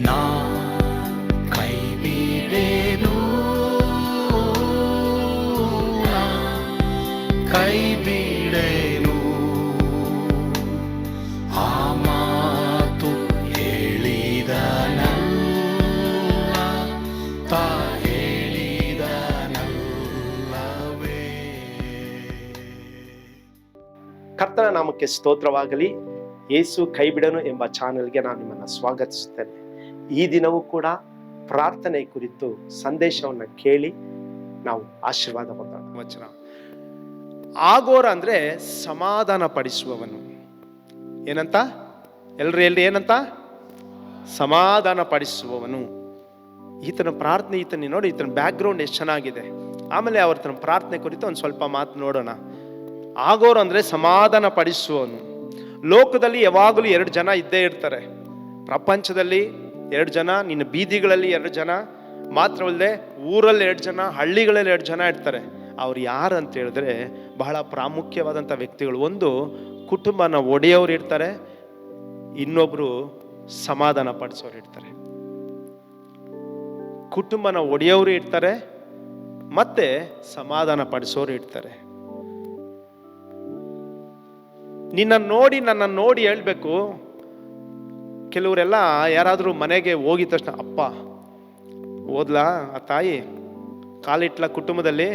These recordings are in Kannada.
ನಾ ಕೈ ಬಿಡೆನು, ನಾ ಕೈ ಬಿಡೆನು. ಆ ಮಾತು ಹೇಳಿದನಲ್ಲ, ತಾ ಹೇಳಿದನಲ್ಲವೇ. ಕರ್ತನ ನಾಮಕ್ಕೆ ಸ್ತೋತ್ರವಾಗಲಿ. ಯೇಸು ಕೈ ಬಿಡನು ಎಂಬ ಚಾನೆಲ್ಗೆ ನಾನು ನಿಮ್ಮನ್ನು ಸ್ವಾಗತಿಸುತ್ತೇನೆ. ಈ ದಿನವೂ ಕೂಡ ಪ್ರಾರ್ಥನೆ ಕುರಿತು ಸಂದೇಶವನ್ನು ಕೇಳಿ ನಾವು ಆಶೀರ್ವಾದ ಹೊಂದೋಣ. ವಚನ ಆಗೋರ ಅಂದ್ರೆ ಸಮಾಧಾನ ಪಡಿಸುವವನು. ಏನಂತ ಎಲ್ರಿ ಏನಂತ? ಸಮಾಧಾನ ಪಡಿಸುವವನು. ಈತನ ಪ್ರಾರ್ಥನೆ, ಈತನ ನೋಡಿ, ಈತನ ಬ್ಯಾಕ್ ಗ್ರೌಂಡ್ ಎಷ್ಟು ಚೆನ್ನಾಗಿದೆ. ಆಮೇಲೆ ಅವರ ಪ್ರಾರ್ಥನೆ ಕುರಿತು ಒಂದು ಸ್ವಲ್ಪ ಮಾತು ನೋಡೋಣ. ಆಗೋರು ಅಂದ್ರೆ ಸಮಾಧಾನ ಪಡಿಸುವವನು. ಲೋಕದಲ್ಲಿ ಯಾವಾಗಲೂ 2 ಜನ ಇದ್ದೇ ಇರ್ತಾರೆ. ಪ್ರಪಂಚದಲ್ಲಿ 2 ಜನ, ನಿನ್ನ ಬೀದಿಗಳಲ್ಲಿ 2 ಜನ, ಮಾತ್ರವಲ್ಲದೆ ಊರಲ್ಲಿ 2 ಜನ, ಹಳ್ಳಿಗಳಲ್ಲಿ 2 ಜನ ಇರ್ತಾರೆ. ಅವ್ರು ಯಾರು ಅಂತ ಹೇಳಿದ್ರೆ ಬಹಳ ಪ್ರಾಮುಖ್ಯವಾದಂಥ ವ್ಯಕ್ತಿಗಳು. ಒಂದು ಕುಟುಂಬನ ಒಡೆಯೋರು ಇರ್ತಾರೆ, ಇನ್ನೊಬ್ರು ಸಮಾಧಾನ ಪಡಿಸೋರು ಇರ್ತಾರೆ. ಕುಟುಂಬನ ಒಡೆಯೋರು ಇರ್ತಾರೆ, ಮತ್ತೆ ಸಮಾಧಾನ ಪಡಿಸೋರು ಇರ್ತಾರೆ. ನನ್ನ ನೋಡಿ ಹೇಳ್ಬೇಕು. ಕೆಲವರೆಲ್ಲ ಯಾರಾದರೂ ಮನೆಗೆ ಹೋಗಿದ ತಕ್ಷಣ, ಅಪ್ಪ ಓದ್ಲಾ ಆ ತಾಯಿ, ಕಾಲಿಟ್ಲ ಕುಟುಂಬದಲ್ಲಿ,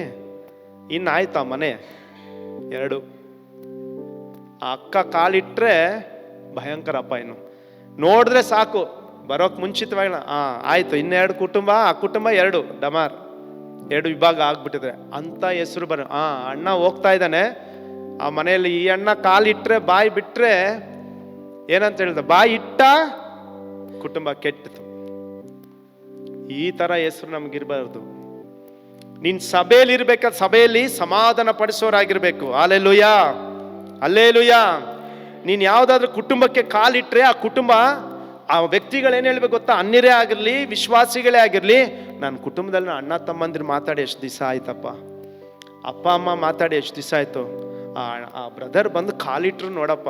ಇನ್ನಾಯ್ತಾ ಮನೆ 2, ಆ ಅಕ್ಕ ಕಾಲಿಟ್ರೆ ಭಯಂಕರ ಅಪ್ಪ. ಇನ್ನು ನೋಡಿದ್ರೆ ಸಾಕು, ಬರೋಕ್ ಮುಂಚಿತವಾಗಿ ಆಯ್ತು, 2 ಕುಟುಂಬ, ಆ ಕುಟುಂಬ 2 ಡಮಾರ್, 2 ವಿಭಾಗ ಆಗ್ಬಿಟ್ಟಿದ್ರೆ ಅಂತ ಹೆಸರು ಅಣ್ಣ ಹೋಗ್ತಾ ಇದ್ದಾನೆ ಆ ಮನೆಯಲ್ಲಿ, ಈ ಅಣ್ಣ ಕಾಲಿಟ್ರೆ, ಬಾಯಿ ಬಿಟ್ರೆ ಏನಂತ ಹೇಳಿದ, ಬಾಯಿ ಇಟ್ಟ ಕುಟುಂಬ ಕೆಟ್ಟಿತು. ಈ ತರ ಹೆಸರು ನಮ್ಗಿರ್ಬಾರ್ದು. ನೀನ್ ಸಭೆಯಲ್ಲಿ ಇರ್ಬೇಕಾದ, ಸಭೆಯಲ್ಲಿ ಸಮಾಧಾನ ಪಡಿಸೋರಾಗಿರ್ಬೇಕು. Alleluia, alleluia. ನೀನ್ ಯಾವ್ದಾದ್ರು ಕುಟುಂಬಕ್ಕೆ ಕಾಲಿಟ್ರೆ ಆ ಕುಟುಂಬ, ಆ ವ್ಯಕ್ತಿಗಳೇನು ಹೇಳ್ಬೇಕು ಗೊತ್ತಾ? ಅನ್ಯರೇ ಆಗಿರ್ಲಿ, ವಿಶ್ವಾಸಿಗಳೇ ಆಗಿರ್ಲಿ, ನನ್ನ ಕುಟುಂಬದಲ್ಲಿ ಅಣ್ಣ ತಮ್ಮಂದಿರು ಮಾತಾಡಿ ಎಷ್ಟು ದಿವಸ ಆಯ್ತಪ್ಪ, ಅಪ್ಪ ಅಮ್ಮ ಮಾತಾಡಿ ಎಷ್ಟು ದಿವಸ ಆಯ್ತು, ಆ ಬ್ರದರ್ ಬಂದು ಕಾಲಿಟ್ರು ನೋಡಪ್ಪ,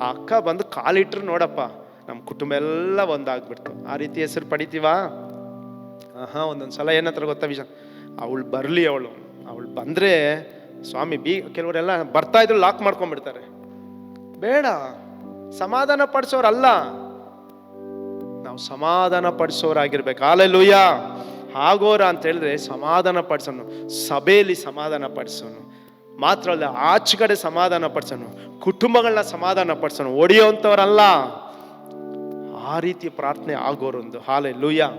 ಆ ಅಕ್ಕ ಬಂದು ಕಾಲಿಟ್ರು ನೋಡಪ್ಪ, ನಮ್ಮ ಕುಟುಂಬ ಎಲ್ಲ ಒಂದಾಗ್ಬಿಡ್ತು. ಆ ರೀತಿ ಹೆಸರು ಪಡಿತೀವಾ? ಒಂದೊಂದ್ಸಲ ಏನಂತಾರೆ ಗೊತ್ತಾ ವಿಷಯ, ಅವಳು ಬರಲಿ, ಅವಳು ಬಂದ್ರೆ ಸ್ವಾಮಿ ಕೆಲವರೆಲ್ಲ ಬರ್ತಾ ಇದ್ರು ಲಾಕ್ ಮಾಡ್ಕೊಂಡ್ಬಿಡ್ತಾರೆ. ಬೇಡ, ಸಮಾಧಾನ ಪಡಿಸೋರಲ್ಲ, ನಾವು ಸಮಾಧಾನ ಪಡಿಸೋರಾಗಿರ್ಬೇಕು. ಹಲ್ಲೆಲೂಯಾ. ಆಗೋರ ಅಂತ ಹೇಳಿದ್ರೆ ಸಮಾಧಾನ ಪಡಿಸೋನು, ಸಭೆಯಲ್ಲಿ ಸಮಾಧಾನ ಪಡಿಸೋನು, ಮಾತ್ರ ಅಲ್ಲ ಆಚೆಗಡೆ ಸಮಾಧಾನ ಪಡಿಸೋನು, ಕುಟುಂಬಗಳನ್ನ ಸಮಾಧಾನ ಪಡಿಸೋನು, ಒಡೆಯುವಂಥವ್ರಲ್ಲ. ಆ ರೀತಿ ಪ್ರಾರ್ಥನೆ ಆಗೋರೊಂದು. ಹಲ್ಲೆಲೂಯಾ.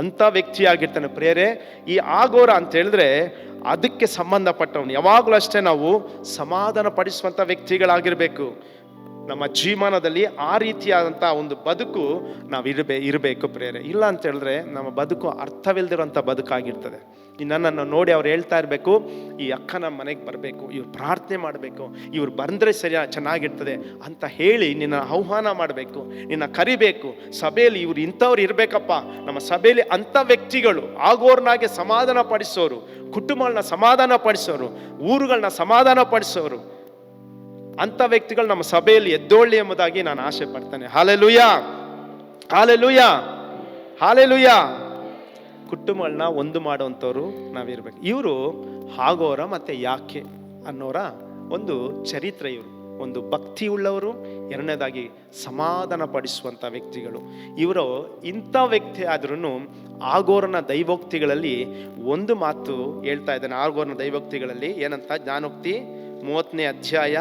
ಅಂತ ವ್ಯಕ್ತಿ ಆಗಿರ್ತಾನೆ ಪ್ರೇರೆ. ಈ ಆಗೋರ ಅಂತ ಹೇಳಿದ್ರೆ ಅದಕ್ಕೆ ಸಂಬಂಧಪಟ್ಟವನು. ಯಾವಾಗಲೂ ಅಷ್ಟೇ ನಾವು ಸಮಾಧಾನ ಪಡಿಸುವಂಥ ವ್ಯಕ್ತಿಗಳಾಗಿರ್ಬೇಕು. ನಮ್ಮ ಜೀವನದಲ್ಲಿ ಆ ರೀತಿಯಾದಂಥ ಒಂದು ಬದುಕು ನಾವು ಇರಬೇಕು ಪ್ರೇರೆ. ಇಲ್ಲ ಅಂತ ಹೇಳಿದ್ರೆ ನಮ್ಮ ಬದುಕು ಅರ್ಥವಿಲ್ದಿರೋಂಥ ಬದುಕಾಗಿರ್ತದೆ. ನನ್ನನ್ನು ನೋಡಿ ಅವ್ರು ಹೇಳ್ತಾ ಇರಬೇಕು, ಈ ಅಕ್ಕ ನಮ್ಮ ಮನೆಗೆ ಬರಬೇಕು, ಇವ್ರು ಪ್ರಾರ್ಥನೆ ಮಾಡಬೇಕು, ಇವ್ರು ಬಂದರೆ ಚೆನ್ನಾಗಿರ್ತದೆ ಅಂತ ಹೇಳಿ ನಿನ್ನ ಆಹ್ವಾನ ಮಾಡಬೇಕು, ನಿನ್ನ ಕರಿಬೇಕು. ಸಭೆಯಲ್ಲಿ ಇವ್ರು ಇಂಥವ್ರು ಇರಬೇಕಪ್ಪ, ನಮ್ಮ ಸಭೆಯಲ್ಲಿ ಅಂಥ ವ್ಯಕ್ತಿಗಳು ಆಗೋರ್ನಾಗೆ ಸಮಾಧಾನ ಪಡಿಸೋರು, ಕುಟುಂಬಗಳನ್ನ ಸಮಾಧಾನ ಪಡಿಸೋರು, ಊರುಗಳನ್ನ ಸಮಾಧಾನ ಪಡಿಸೋರು, ಅಂಥ ವ್ಯಕ್ತಿಗಳು ನಮ್ಮ ಸಭೆಯಲ್ಲಿ ಎದ್ದೋಳ್ಳಿ ಎಂಬುದಾಗಿ ನಾನು ಆಸೆ ಪಡ್ತೇನೆ. Hallelujah, hallelujah, hallelujah. ಕುಟುಂಬಗಳನ್ನ ಒಂದು ಮಾಡುವಂಥವ್ರು ನಾವಿರ್ಬೇಕು. ಇವರು ಆಗೋರ ಮತ್ತೆ ಯಾಕೆ ಅನ್ನೋರ ಒಂದು ಚರಿತ್ರೆ. ಇವರು ಒಂದು ಭಕ್ತಿ ಉಳ್ಳವರು, ಎರಡನೇದಾಗಿ ಸಮಾಧಾನ ಪಡಿಸುವಂಥ ವ್ಯಕ್ತಿಗಳು. ಇವರು ಇಂಥ ವ್ಯಕ್ತಿ ಆದ್ರೂ ಆಗೋರನ ದೈವೋಕ್ತಿಗಳಲ್ಲಿ ಒಂದು ಮಾತು ಹೇಳ್ತಾ ಇದ್ದಾನೆ. ಆಗೋರನ ದೈವೋಕ್ತಿಗಳಲ್ಲಿ ಏನಂತ, ಜ್ಞಾನೋಕ್ತಿ 30ನೇ ಅಧ್ಯಾಯ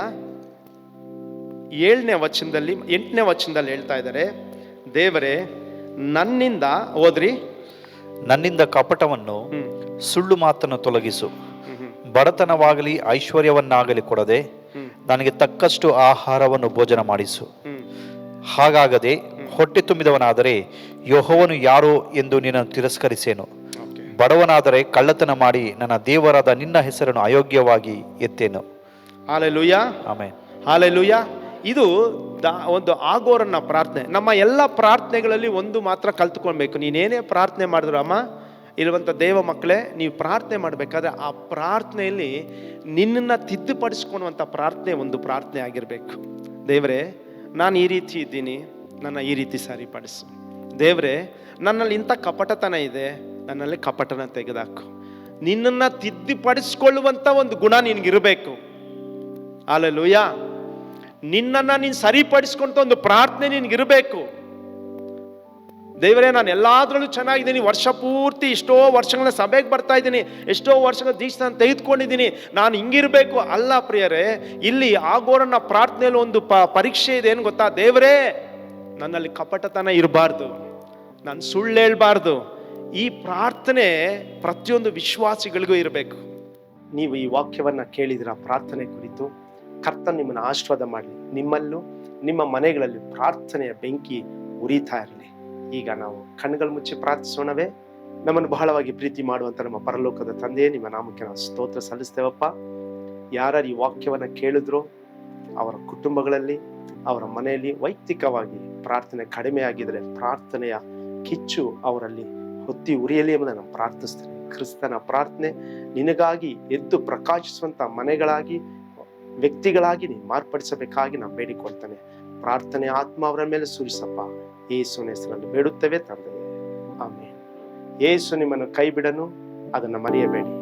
7ನೇ ವಚನದಲ್ಲಿ 8ನೇ ವಚನದಲ್ಲಿ ಹೇಳ್ತಾ ಇದ್ದಾರೆ, ದೇವರೇ ನನ್ನಿಂದ, ಓದ್ರಿ, ನನ್ನಿಂದ ಕಪಟವನ್ನು ಸುಳ್ಳು ಮಾತನ್ನು ತೊಲಗಿಸು, ಬಡತನವಾಗಲಿ ಐಶ್ವರ್ಯವನ್ನಾಗಲಿ ಕೊಡದೆ ನನಗೆ ತಕ್ಕಷ್ಟು ಆಹಾರವನ್ನು ಭೋಜನ ಮಾಡಿಸು. ಹಾಗಾಗದೆ ಹೊಟ್ಟೆ ತುಂಬಿದವನಾದರೆ ಯೆಹೋವನು ಯಾರೋ ಎಂದು ನಿನ್ನನ್ನು ತಿರಸ್ಕರಿಸೇನು. ಬಡವನಾದರೆ ಕಳ್ಳತನ ಮಾಡಿ ನನ್ನ ದೇವರಾದ ನಿನ್ನ ಹೆಸರನ್ನು ಅಯೋಗ್ಯವಾಗಿ ಎತ್ತೇನು. Hallelujah, amen, hallelujah. ಇದು ಒಂದು ಆಗೋರನ್ನ ಪ್ರಾರ್ಥನೆ. ನಮ್ಮ ಎಲ್ಲ ಪ್ರಾರ್ಥನೆಗಳಲ್ಲಿ ಒಂದು ಮಾತ್ರ ಕಲ್ತ್ಕೊಳ್ಬೇಕು. ನೀನೇನೇ ಪ್ರಾರ್ಥನೆ ಮಾಡಿದ್ರು ಅಮ್ಮ, ಇರುವಂಥ ದೇವ ಮಕ್ಕಳೇ, ನೀವು ಪ್ರಾರ್ಥನೆ ಮಾಡಬೇಕಾದ್ರೆ ಆ ಪ್ರಾರ್ಥನೆಯಲ್ಲಿ ನಿನ್ನನ್ನು ತಿದ್ದುಪಡಿಸ್ಕೊಳ್ಳುವಂಥ ಪ್ರಾರ್ಥನೆ ಒಂದು ಪ್ರಾರ್ಥನೆ ಆಗಿರಬೇಕು. ದೇವರೇ, ನಾನು ಈ ರೀತಿ ಇದ್ದೀನಿ, ನನ್ನ ಈ ರೀತಿ ಸರಿಪಡಿಸು. ದೇವ್ರೆ, ನನ್ನಲ್ಲಿ ಇಂಥ ಕಪಟತನ ಇದೆ, ನನ್ನಲ್ಲಿ ಕಪಟನ ತೆಗೆದಾಕು. ನಿನ್ನನ್ನು ತಿದ್ದುಪಡಿಸ್ಕೊಳ್ಳುವಂಥ ಒಂದು ಗುಣ ನಿನಗಿರಬೇಕು. ಹಲ್ಲೆಲೂಯಾ. ನಿನ್ನನ್ನು ನೀನು ಸರಿಪಡಿಸ್ಕೊಂತ ಒಂದು ಪ್ರಾರ್ಥನೆ ನಿನಗಿರಬೇಕು. ದೇವರೇ, ನಾನು ಎಲ್ಲಾದ್ರಲ್ಲೂ ಚೆನ್ನಾಗಿದ್ದೀನಿ, ವರ್ಷ ಪೂರ್ತಿ ಎಷ್ಟೋ ವರ್ಷಗಳ ಸಭೆಗೆ ಬರ್ತಾ ಇದ್ದೀನಿ, ಎಷ್ಟೋ ವರ್ಷಗಳ ದೀಕ್ಷೆ ನಾನು ತೆಗೆದುಕೊಂಡಿದ್ದೀನಿ, ನಾನು ಹಿಂಗಿರಬೇಕು. ಅಲ್ಲ ಪ್ರಿಯರೇ, ಇಲ್ಲಿ ಆಗೋರನ್ನ ಪ್ರಾರ್ಥನೆಯಲ್ಲಿ ಒಂದು ಪರೀಕ್ಷೆ ಇದೆ. ಏನು ಗೊತ್ತಾ? ದೇವರೇ, ನನ್ನಲ್ಲಿ ಕಪಟತನ ಇರಬಾರ್ದು, ನಾನು ಸುಳ್ಳು ಹೇಳ್ಬಾರ್ದು. ಈ ಪ್ರಾರ್ಥನೆ ಪ್ರತಿಯೊಂದು ವಿಶ್ವಾಸಿಗಳಿಗೂ ಇರಬೇಕು. ನೀವು ಈ ವಾಕ್ಯವನ್ನು ಕೇಳಿದಿರ ಪ್ರಾರ್ಥನೆ ಕುರಿತು. ಕರ್ತನು ನಿಮ್ಮನ್ನು ಆಶೀರ್ವಾದ ಮಾಡಲಿ. ನಿಮ್ಮಲ್ಲೂ ನಿಮ್ಮ ಮನೆಗಳಲ್ಲಿ ಪ್ರಾರ್ಥನೆಯ ಬೆಂಕಿ ಉರಿತಾ ಇರಲಿ. ಈಗ ನಾವು ಕಣ್ಣುಗಳು ಮುಚ್ಚಿ ಪ್ರಾರ್ಥಿಸೋಣವೇ? ನಮ್ಮನ್ನು ಬಹಳವಾಗಿ ಪ್ರೀತಿ ಮಾಡುವಂಥ ನಮ್ಮ ಪರಲೋಕದ ತಂದೆಯೇ, ನಿಮ್ಮ ನಾಮಕ್ಕೆ ನಾವು ಸ್ತೋತ್ರ ಸಲ್ಲಿಸ್ತೇವಪ್ಪ. ಯಾರು ಈ ವಾಕ್ಯವನ್ನು ಕೇಳಿದ್ರೋ ಅವರ ಕುಟುಂಬಗಳಲ್ಲಿ, ಅವರ ಮನೆಯಲ್ಲಿ ವೈಯಕ್ತಿಕವಾಗಿ ಪ್ರಾರ್ಥನೆ ಕಡಿಮೆ ಆಗಿದ್ರೆ ಪ್ರಾರ್ಥನೆಯ ಕಿಚ್ಚು ಅವರಲ್ಲಿ ಹೊತ್ತಿ ಉರಿಯಲಿ ಎಂಬುದನ್ನು ನಾನು ಪ್ರಾರ್ಥಿಸ್ತೇನೆ. ಕ್ರಿಸ್ತನ ಪ್ರಾರ್ಥನೆ ನಿನಗಾಗಿ ಎದ್ದು ಪ್ರಕಾಶಿಸುವಂಥ ಮನೆಗಳಾಗಿ, ವ್ಯಕ್ತಿಗಳಾಗಿ ನೀನು ಮಾರ್ಪಡಿಸಬೇಕಾಗಿ ನಾನು ಬೇಡಿಕೊಳ್ತೇನೆ. ಪ್ರಾರ್ಥನೆ ಆತ್ಮ ಅವರ ಮೇಲೆ ಸುರಿಸಪ್ಪ. ಯೇಸುವಿನ ಹೆಸರಲ್ಲಿ ಬೇಡುತ್ತೇವೆ ತಂದೆ, ಆಮೆನ್. ಯೇಸು ನಿಮ್ಮನ್ನು ಕೈ ಬಿಡನು, ಅದನ್ನು ಮರೆಯಬೇಡಿ.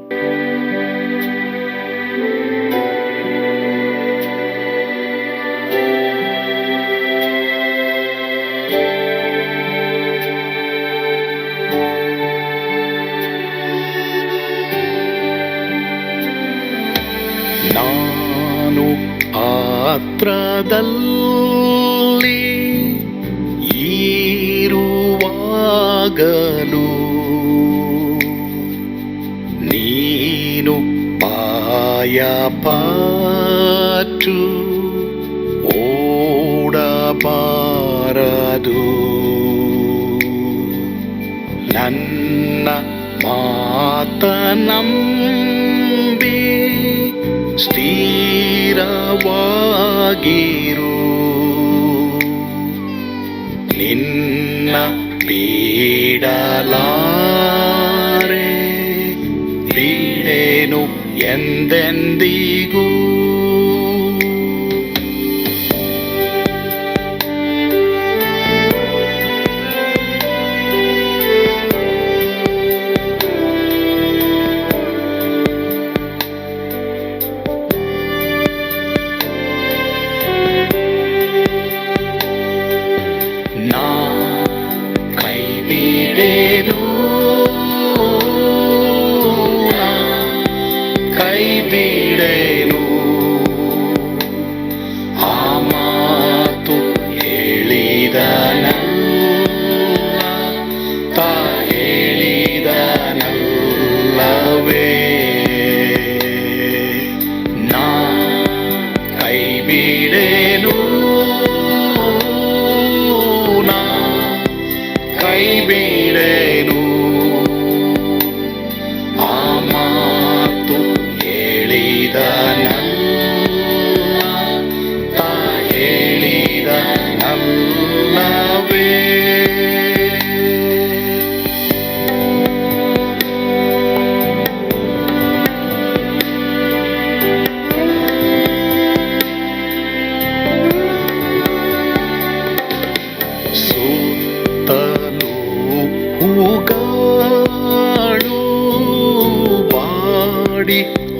ನಾನು ಪಾತ್ರದಲ್ಲಿ ಇರುವಾಗಲೂ ನೀನು ಪಾಯಪಟ್ಟು ಓಡಬಾರದು. ನನ್ನ ಮಾತನಂಬಿ ಸ್ಥಿರವಾಗಿರು. ನಿನ್ನ ಬಿಡಲಾರೆ, ಬಿಡೇನು ಎಂದೆಂದಿಗೂ.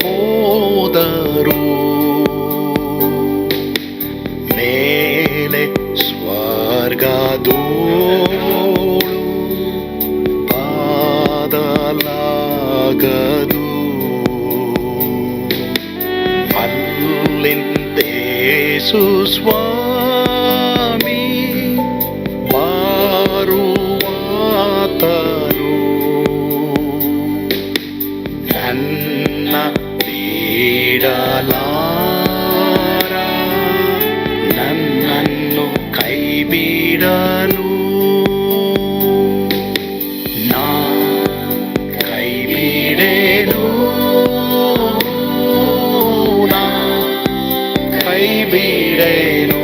ಹೋದರು ಮೇಲೆ ಸ್ವರ್ಗದೋಳು ಬಾದಲಾಗದು. ಅಲ್ಲಿಂದೇಸು ಸ್ವಾಮಿ ಬಾರುವಾತನು ನನ್ನ ಬಿಡಲಾರ, ನನ್ನನ್ನು ಕೈ ಬಿಡನು. ನಾ ಕೈ ಬಿಡೆನು, ನಾ ಕೈ ಬಿಡೆನು.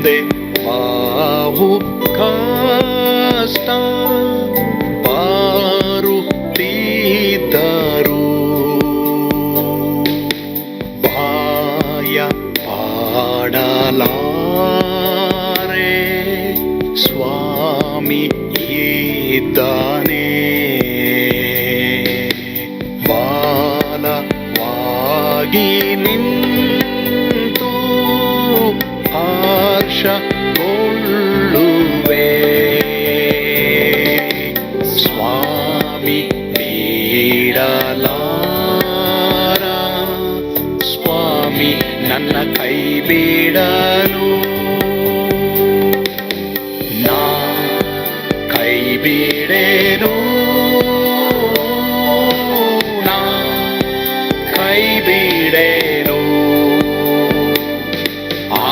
ಮುಂದೆ ಬಾವು ಕಷ್ಟ ಬಾರುತ್ತಿದ್ದರು ಬಾಯ ಪಾಡಲಾರೆ ಸ್ವಾಮಿ ಇದ್ದಾನೆ ಬಾಲವಾಗಿ ನಿಂತು ಹರ್ಷಗೊಳ್ಳುವೆ ಸ್ವಾಮಿ ಬಿಡಲಾರ ಸ್ವಾಮಿ ನನ್ನ ಕೈ ಬಿಡನು ನಾ ಕೈ ಬಿಡೇನು ನಾ ಕೈ ಬಿಡೇನು ಆ